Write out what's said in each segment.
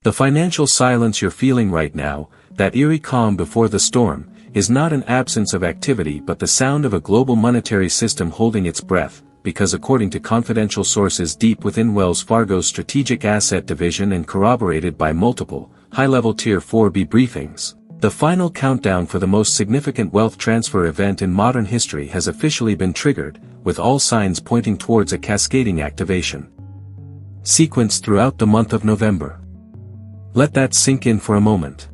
The financial silence you're feeling right now, that eerie calm before the storm, is not an absence of activity but the sound of a global monetary system holding its breath, because according to confidential sources deep within Wells Fargo's Strategic Asset Division and corroborated by multiple, high-level Tier 4B briefings, the final countdown for the most significant wealth transfer event in modern history has officially been triggered, with all signs pointing towards a cascading activation sequence throughout the month of November. Let that sink in for a moment.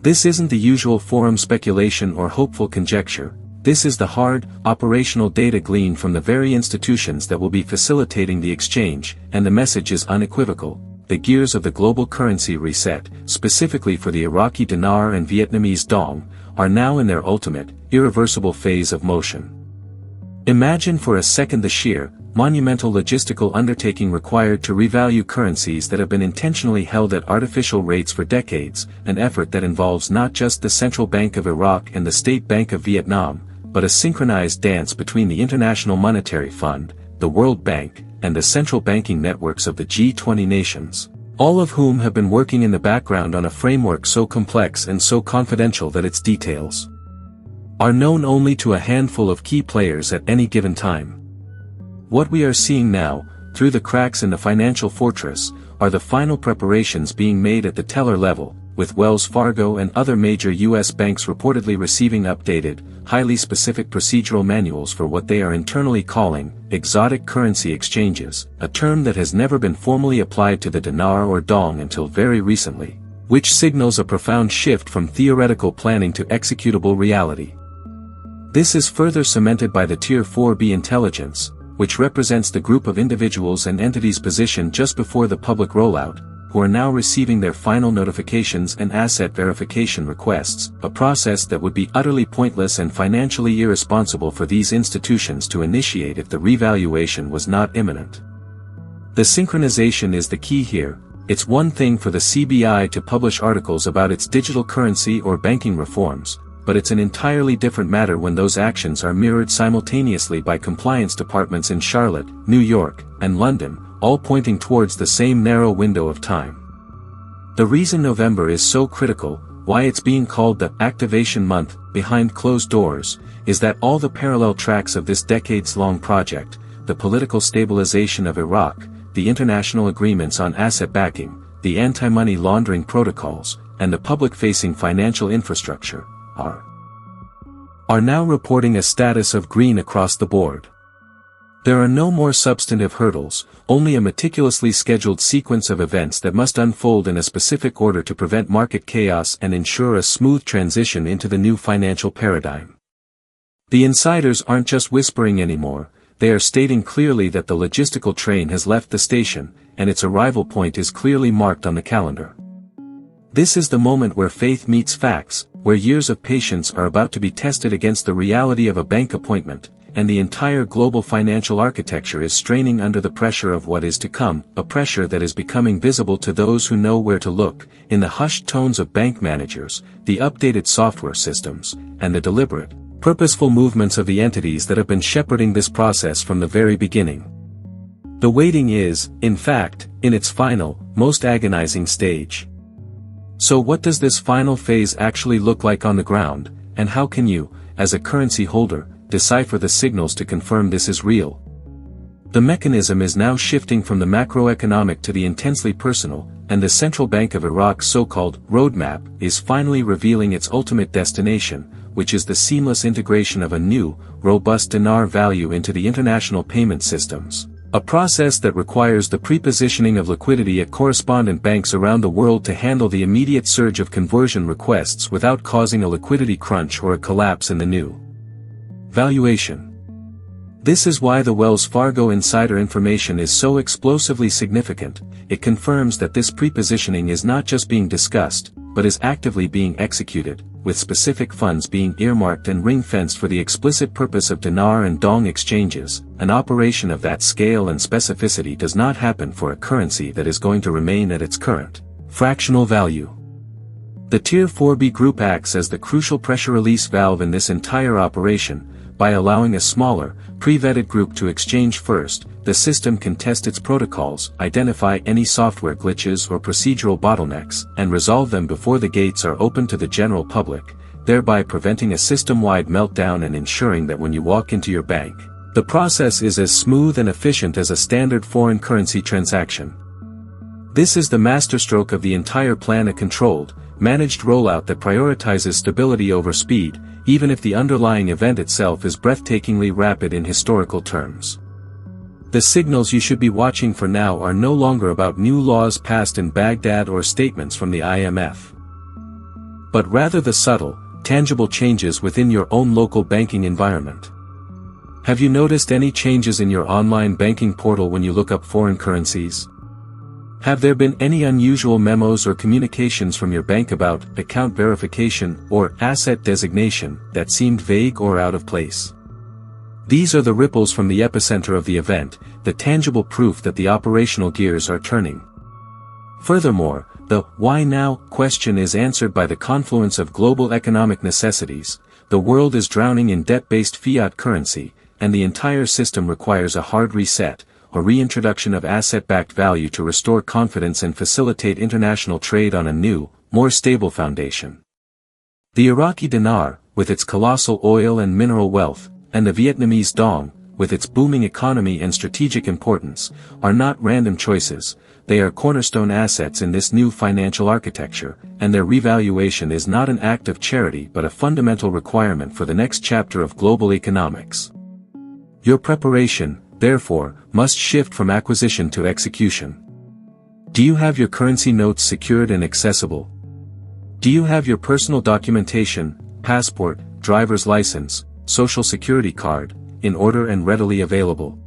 This isn't the usual forum speculation or hopeful conjecture. This is the hard, operational data gleaned from the very institutions that will be facilitating the exchange, and the message is unequivocal. The gears of the global currency reset, specifically for the Iraqi dinar and Vietnamese dong, are now in their ultimate, irreversible phase of motion. Imagine for a second the sheer, monumental logistical undertaking required to revalue currencies that have been intentionally held at artificial rates for decades, an effort that involves not just the Central Bank of Iraq and the State Bank of Vietnam, but a synchronized dance between the International Monetary Fund, the World Bank, and the central banking networks of the G20 nations, all of whom have been working in the background on a framework so complex and so confidential that its details are known only to a handful of key players at any given time. What we are seeing now, through the cracks in the financial fortress, are the final preparations being made at the teller level, with Wells Fargo and other major U.S. banks reportedly receiving updated, highly specific procedural manuals for what they are internally calling exotic currency exchanges, a term that has never been formally applied to the dinar or dong until very recently, which signals a profound shift from theoretical planning to executable reality. This is further cemented by the Tier 4B intelligence, which represents the group of individuals and entities positioned just before the public rollout, who are now receiving their final notifications and asset verification requests, a process that would be utterly pointless and financially irresponsible for these institutions to initiate if the revaluation was not imminent. The synchronization is the key here. It's one thing for the CBI to publish articles about its digital currency or banking reforms, but it's an entirely different matter when those actions are mirrored simultaneously by compliance departments in Charlotte, New York, and London, all pointing towards the same narrow window of time. The reason November is so critical, why it's being called the activation month behind closed doors, is that all the parallel tracks of this decades-long project, the political stabilization of Iraq, the international agreements on asset backing, the anti-money laundering protocols, and the public-facing financial infrastructure, are now reporting a status of green across the board. There are no more substantive hurdles, only a meticulously scheduled sequence of events that must unfold in a specific order to prevent market chaos and ensure a smooth transition into the new financial paradigm. The insiders aren't just whispering anymore, they are stating clearly that the logistical train has left the station, and its arrival point is clearly marked on the calendar. This is the moment where faith meets facts, where years of patience are about to be tested against the reality of a bank appointment, and the entire global financial architecture is straining under the pressure of what is to come, a pressure that is becoming visible to those who know where to look, in the hushed tones of bank managers, the updated software systems, and the deliberate, purposeful movements of the entities that have been shepherding this process from the very beginning. The waiting is, in fact, in its final, most agonizing stage. So what does this final phase actually look like on the ground, and how can you, as a currency holder, decipher the signals to confirm this is real? The mechanism is now shifting from the macroeconomic to the intensely personal, and the Central Bank of Iraq's so-called roadmap is finally revealing its ultimate destination, which is the seamless integration of a new, robust dinar value into the international payment systems. A process that requires the pre-positioning of liquidity at correspondent banks around the world to handle the immediate surge of conversion requests without causing a liquidity crunch or a collapse in the new valuation. This is why the Wells Fargo insider information is so explosively significant. It confirms that this pre-positioning is not just being discussed, but is actively being executed, with specific funds being earmarked and ring-fenced for the explicit purpose of dinar and dong exchanges. An operation of that scale and specificity does not happen for a currency that is going to remain at its current fractional value. The Tier 4B group acts as the crucial pressure release valve in this entire operation, by allowing a smaller, pre-vetted group to exchange first, the system can test its protocols, identify any software glitches or procedural bottlenecks, and resolve them before the gates are open to the general public, thereby preventing a system-wide meltdown and ensuring that when you walk into your bank, the process is as smooth and efficient as a standard foreign currency transaction. This is the masterstroke of the entire plan, a controlled, managed rollout that prioritizes stability over speed, even if the underlying event itself is breathtakingly rapid in historical terms. The signals you should be watching for now are no longer about new laws passed in Baghdad or statements from the IMF, but rather the subtle, tangible changes within your own local banking environment. Have you noticed any changes in your online banking portal when you look up foreign currencies? Have there been any unusual memos or communications from your bank about account verification or asset designation that seemed vague or out of place? These are the ripples from the epicenter of the event, the tangible proof that the operational gears are turning. Furthermore, the "why now" question is answered by the confluence of global economic necessities. The world is drowning in debt-based fiat currency, and the entire system requires a hard reset, a reintroduction of asset-backed value to restore confidence and facilitate international trade on a new, more stable foundation. The Iraqi dinar, with its colossal oil and mineral wealth, and the Vietnamese dong, with its booming economy and strategic importance, are not random choices. They are cornerstone assets in this new financial architecture, and their revaluation is not an act of charity but a fundamental requirement for the next chapter of global economics. Your preparation, therefore, must shift from acquisition to execution. Do you have your currency notes secured and accessible? Do you have your personal documentation, passport, driver's license, social security card, in order and readily available?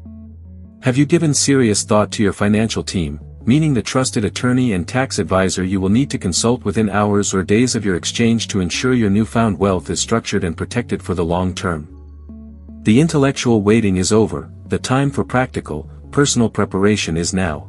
Have you given serious thought to your financial team, meaning the trusted attorney and tax advisor you will need to consult within hours or days of your exchange to ensure your newfound wealth is structured and protected for the long term? The intellectual waiting is over. The time for practical, personal preparation is now.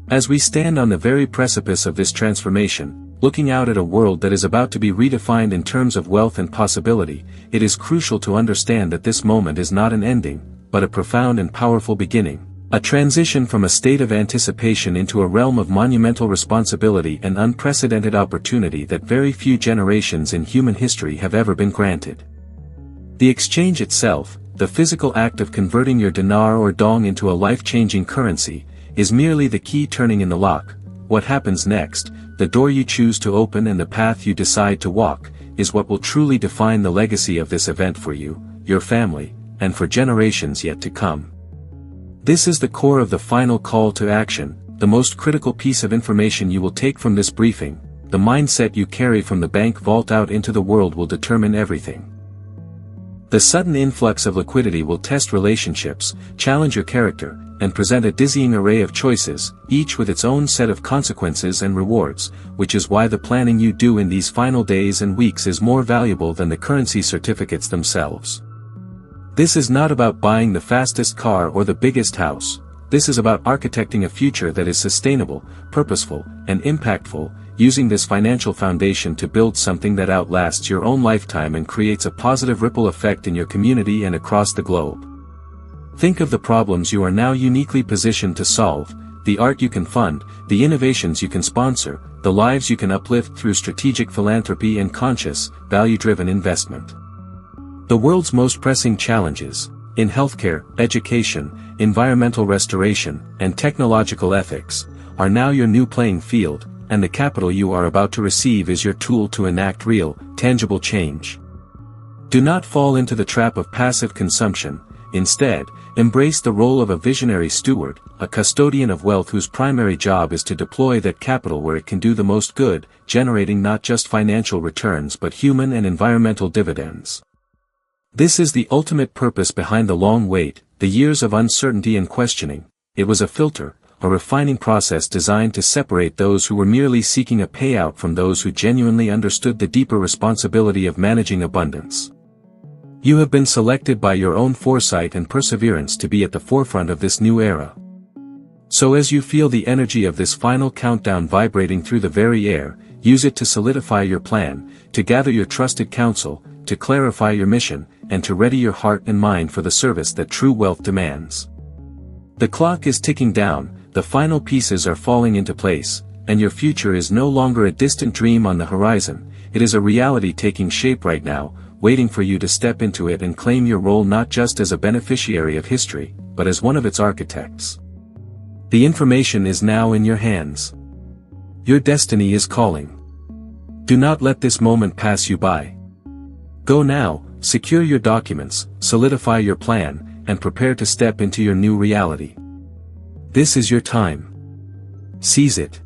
As we stand on the very precipice of this transformation, looking out at a world that is about to be redefined in terms of wealth and possibility, it is crucial to understand that this moment is not an ending, but a profound and powerful beginning, a transition from a state of anticipation into a realm of monumental responsibility and unprecedented opportunity that very few generations in human history have ever been granted. The exchange itself, the physical act of converting your dinar or dong into a life-changing currency, is merely the key turning in the lock. What happens next, the door you choose to open and the path you decide to walk, is what will truly define the legacy of this event for you, your family, and for generations yet to come. This is the core of the final call to action, the most critical piece of information you will take from this briefing. The mindset you carry from the bank vault out into the world will determine everything. The sudden influx of liquidity will test relationships, challenge your character, and present a dizzying array of choices, each with its own set of consequences and rewards, which is why the planning you do in these final days and weeks is more valuable than the currency certificates themselves. This is not about buying the fastest car or the biggest house. This is about architecting a future that is sustainable, purposeful, and impactful, using this financial foundation to build something that outlasts your own lifetime and creates a positive ripple effect in your community and across the globe. Think of the problems you are now uniquely positioned to solve, the art you can fund, the innovations you can sponsor, the lives you can uplift through strategic philanthropy and conscious, value-driven investment. The world's most pressing challenges, in healthcare, education, environmental restoration, and technological ethics, are now your new playing field, and the capital you are about to receive is your tool to enact real, tangible change. Do not fall into the trap of passive consumption. Instead, embrace the role of a visionary steward, a custodian of wealth whose primary job is to deploy that capital where it can do the most good, generating not just financial returns but human and environmental dividends. This is the ultimate purpose behind the long wait, the years of uncertainty and questioning. It was a filter, a refining process designed to separate those who were merely seeking a payout from those who genuinely understood the deeper responsibility of managing abundance. You have been selected by your own foresight and perseverance to be at the forefront of this new era. So as you feel the energy of this final countdown vibrating through the very air, use it to solidify your plan, to gather your trusted counsel, to clarify your mission, and to ready your heart and mind for the service that true wealth demands. The clock is ticking down, the final pieces are falling into place, and your future is no longer a distant dream on the horizon, it is a reality taking shape right now, waiting for you to step into it and claim your role not just as a beneficiary of history, but as one of its architects. The information is now in your hands. Your destiny is calling. Do not let this moment pass you by. Go now, secure your documents, solidify your plan, and prepare to step into your new reality. This is your time. Seize it.